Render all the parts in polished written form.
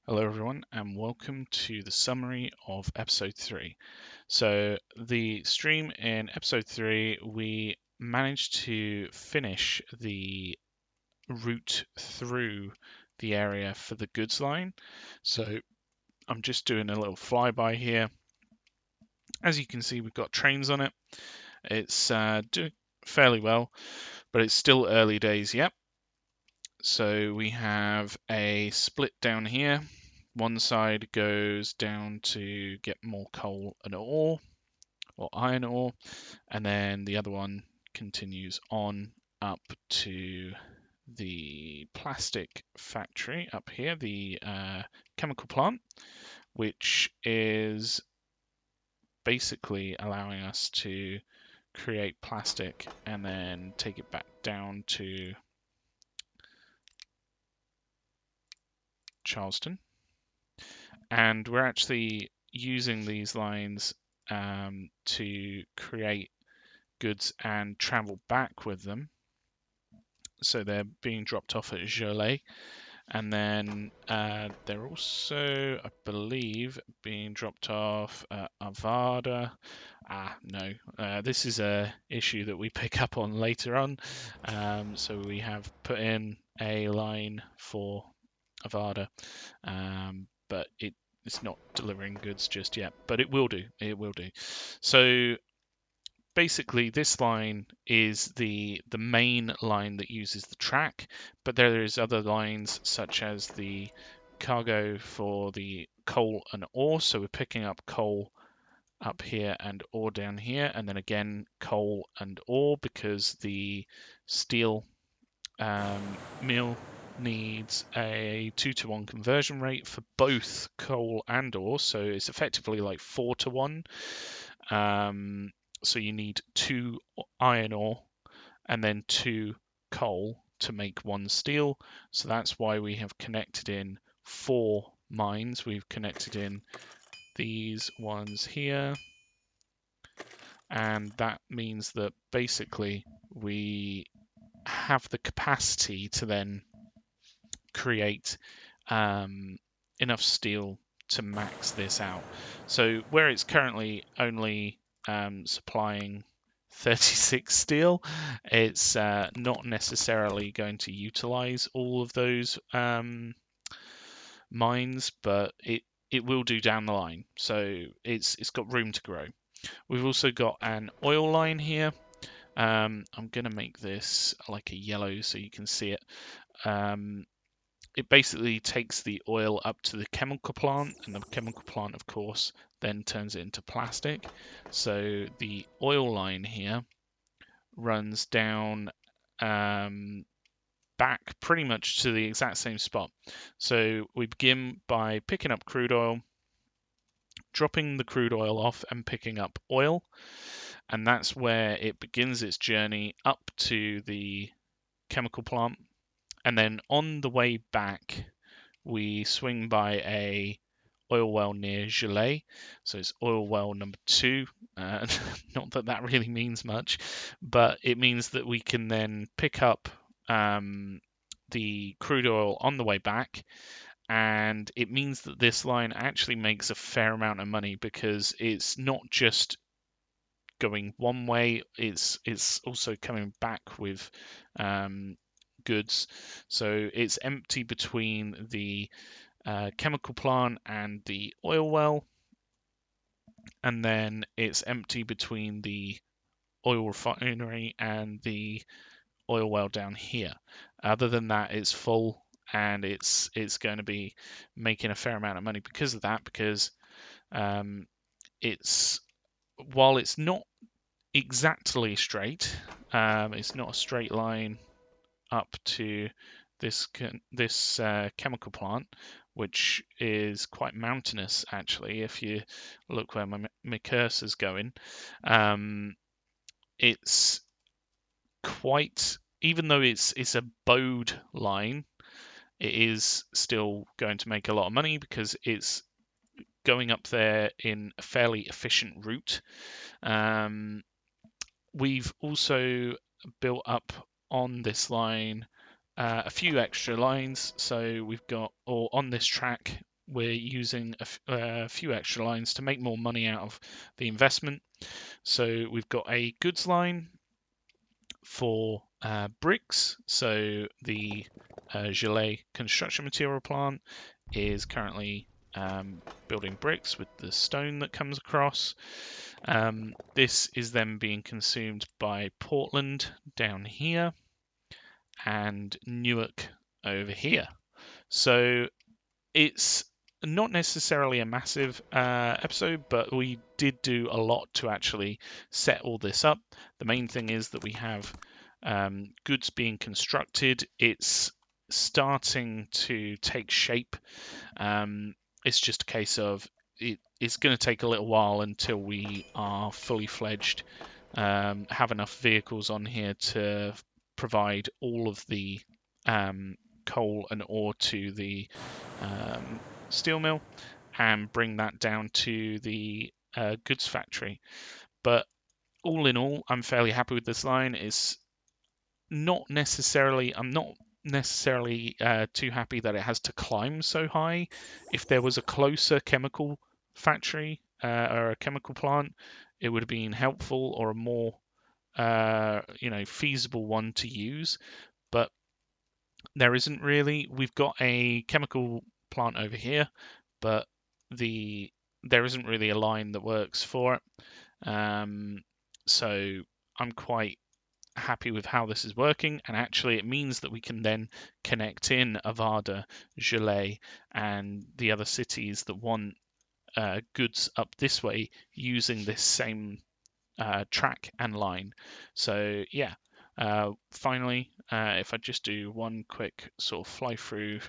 Hello, everyone, and welcome to the summary of episode 3. So, the stream in episode 3, we managed to finish the route through the area for the goods line. So, I'm just doing a little flyby here. As you can see, we've got trains on it. It's doing fairly well, but it's still early days yet. So, we have a split down here. One side goes down to get more coal and ore, or iron ore, and then the other one continues on up to the plastic factory up here, the chemical plant, which is basically allowing us to create plastic and then take it back down to Charleston. And we're actually using these lines to create goods and travel back with them. So they're being dropped off at Gelée, and then they're also, I believe, being dropped off at Avada. No, this is a issue that we pick up on later on. So we have put in a line for Avada, but it's not delivering goods just yet, but it will do. It will do. So basically, this line is the main line that uses the track, but there is other lines such as the cargo for the coal and ore. So we're picking up coal up here and ore down here, and then again coal and ore because the steel mill needs a 2-to-1 conversion rate for both coal and ore, so it's effectively like 4-to-1. So you need 2 iron ore and then 2 coal to make 1 steel. So that's why we have connected in 4 mines. We've connected in these ones here, and that means that basically we have the capacity to then create enough steel to max this out. So where it's currently only supplying 36 steel, it's not necessarily going to utilize all of those mines, but it will do down the line. So it's got room to grow. We've also got an oil line here. I'm going to make this like a yellow so you can see it. It basically takes the oil up to the chemical plant, and the chemical plant, of course, then turns it into plastic. So the oil line here runs down back pretty much to the exact same spot. So we begin by picking up crude oil, dropping the crude oil off and picking up oil, and that's where it begins its journey up to the chemical plant. And then on the way back, we swing by a oil well near Gelée. So it's oil well number 2. Not that that really means much, but it means that we can then pick up the crude oil on the way back. And it means that this line actually makes a fair amount of money because it's not just going one way, it's also coming back with goods. So it's empty between the chemical plant and the oil well, and then it's empty between the oil refinery and the oil well down here. Other than that, it's full, and it's going to be making a fair amount of money because of that, because it's, while it's not exactly straight, it's not a straight line up to this chemical plant, which is quite mountainous actually. If you look where my cursor's going, it's quite, even though it's a bowed line, it is still going to make a lot of money because it's going up there in a fairly efficient route. We've also built up on this line a few extra lines. So we've got, or on this track, we're using a few extra lines to make more money out of the investment. So we've got a goods line for bricks. So the Gelée construction material plant is currently building bricks with the stone that comes across. This is then being consumed by Portland down here and Newark over here. So it's not necessarily a massive episode, but we did do a lot to actually set all this up. The main thing is that we have goods being constructed. It's starting to take shape. It's just a case of it's going to take a little while until we are fully fledged, have enough vehicles on here to provide all of the coal and ore to the steel mill and bring that down to the goods factory. But all in all, I'm fairly happy with this line. I'm not necessarily too happy that it has to climb so high. If there was a closer chemical factory or a chemical plant, it would have been helpful or a more feasible one to use. But there isn't really. We've got a chemical plant over here, but there isn't really a line that works for it. So I'm quite happy with how this is working, and actually it means that we can then connect in Avada, Gelée, and the other cities that want goods up this way using this same track and line. So yeah, finally, if I just do one quick sort of fly through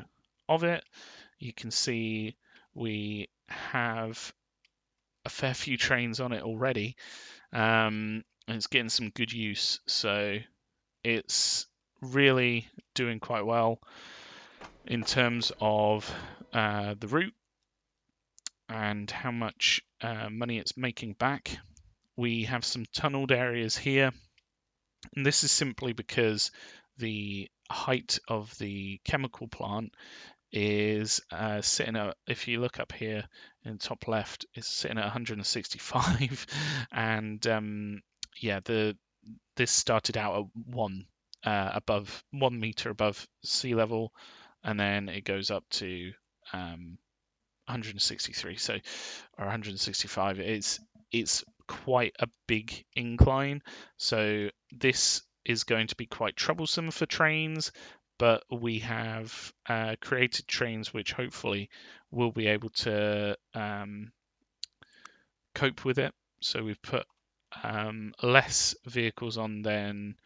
of it, you can see we have a fair few trains on it already, and it's getting some good use. So it's really doing quite well in terms of the route and how much money it's making back. We have some tunneled areas here, and this is simply because the height of the chemical plant is sitting at, if you look up here in the top left, it's sitting at 165, and yeah, this started out at 1 meter above sea level, and then it goes up to 163, so or 165. It's quite a big incline, so this is going to be quite troublesome for trains, but we have created trains which hopefully will be able to cope with it. So we've put less vehicles on than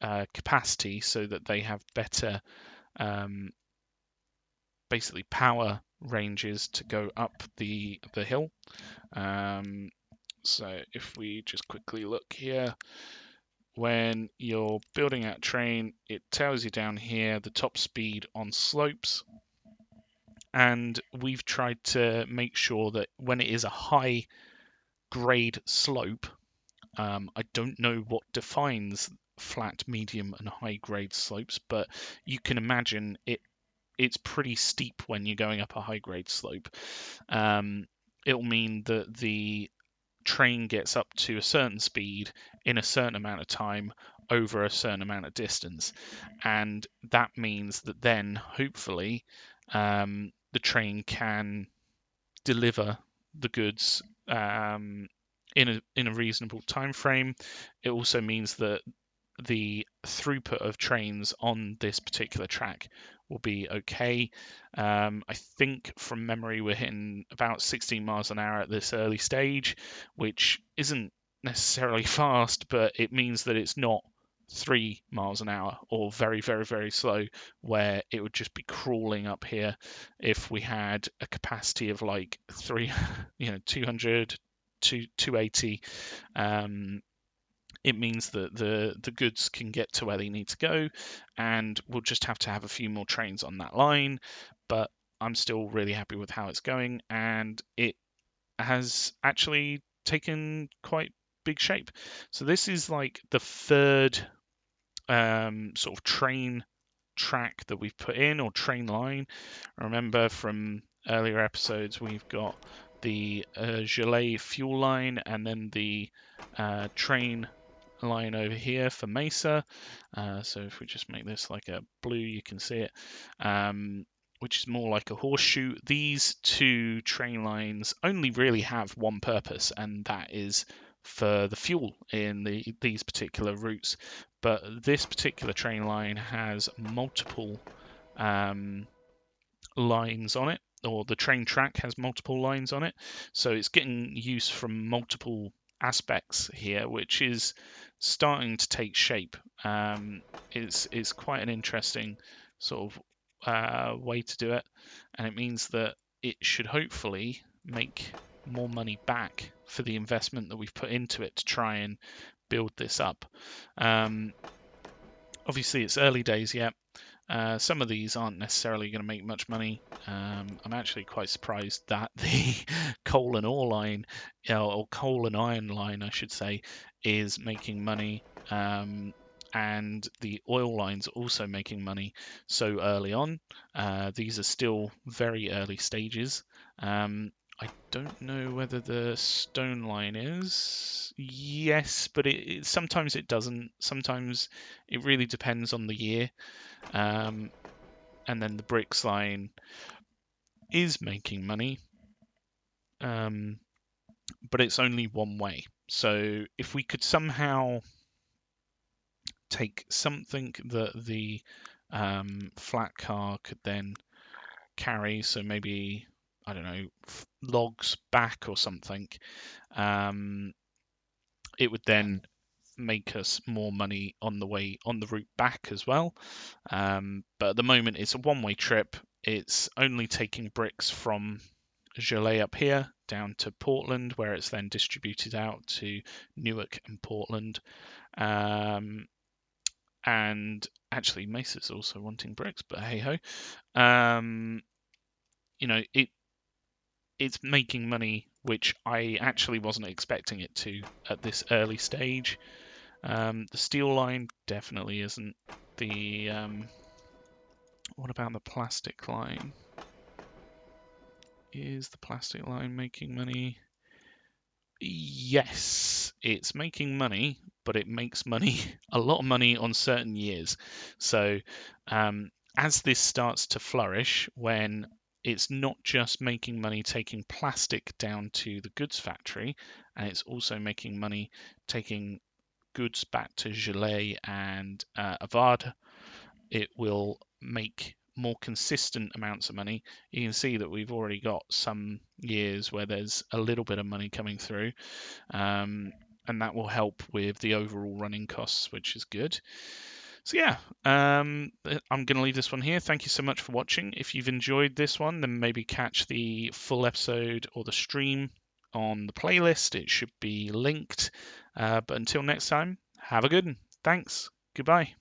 capacity, so that they have better basically power ranges to go up the hill. So if we just quickly look here, when you're building out train, it tells you down here the top speed on slopes, and we've tried to make sure that when it is a high grade slope, I don't know what defines flat, medium, and high grade slopes, but you can imagine it's pretty steep when you're going up a high grade slope. It'll mean that the train gets up to a certain speed in a certain amount of time over a certain amount of distance, and that means that then hopefully the train can deliver the goods in a reasonable time frame. It also means that the throughput of trains on this particular track will be okay. I think from memory we're hitting about 16 miles an hour at this early stage, which isn't necessarily fast, but it means that it's not 3 miles an hour or very, very, very slow, where it would just be crawling up here if we had a capacity of like 200 to 280. It means that the goods can get to where they need to go, and we'll just have to have a few more trains on that line. But I'm still really happy with how it's going, and it has actually taken quite big shape. So this is like the third sort of train track that we've put in, or train line. Remember from earlier episodes, we've got the Gelée fuel line and then the train line over here for Mesa. So if we just make this like a blue, you can see it, which is more like a horseshoe. These two train lines only really have one purpose, and that is for the fuel in these particular routes. But this particular train line has multiple lines on it, or the train track has multiple lines on it, so it's getting use from multiple aspects here, which is starting to take shape. It's quite an interesting sort of way to do it, and it means that it should hopefully make more money back for the investment that we've put into it to try and build this up. Obviously it's early days yet. Some of these aren't necessarily going to make much money. I'm actually quite surprised that the coal and ore line, or coal and iron line, I should say, is making money, and the oil line's also making money so early on. These are still very early stages. I don't know whether the stone line is. Yes, but sometimes it doesn't. Sometimes it really depends on the year. And then the bricks line is making money, but it's only one way. So if we could somehow take something that the flat car could then carry, so maybe, I don't know, logs back or something, it would then make us more money on the route back as well. But at the moment it's a one-way trip. It's only taking bricks from Gelée up here down to Portland, where it's then distributed out to Newark and Portland. And actually Mesa's also wanting bricks, but hey ho. It's making money, which I actually wasn't expecting it to at this early stage. The steel line definitely isn't. What about the plastic line? Is the plastic line making money? Yes, it's making money, but it makes money, a lot of money on certain years. So as this starts to flourish, when it's not just making money taking plastic down to the goods factory, and it's also making money taking goods back to Gelée and Avad, it will make more consistent amounts of money. You can see that we've already got some years where there's a little bit of money coming through, and that will help with the overall running costs, which is good. So yeah, I'm going to leave this one here. Thank you so much for watching. If you've enjoyed this one, then maybe catch the full episode or the stream on the playlist. It should be linked. But until next time, have a good one. Thanks. Goodbye.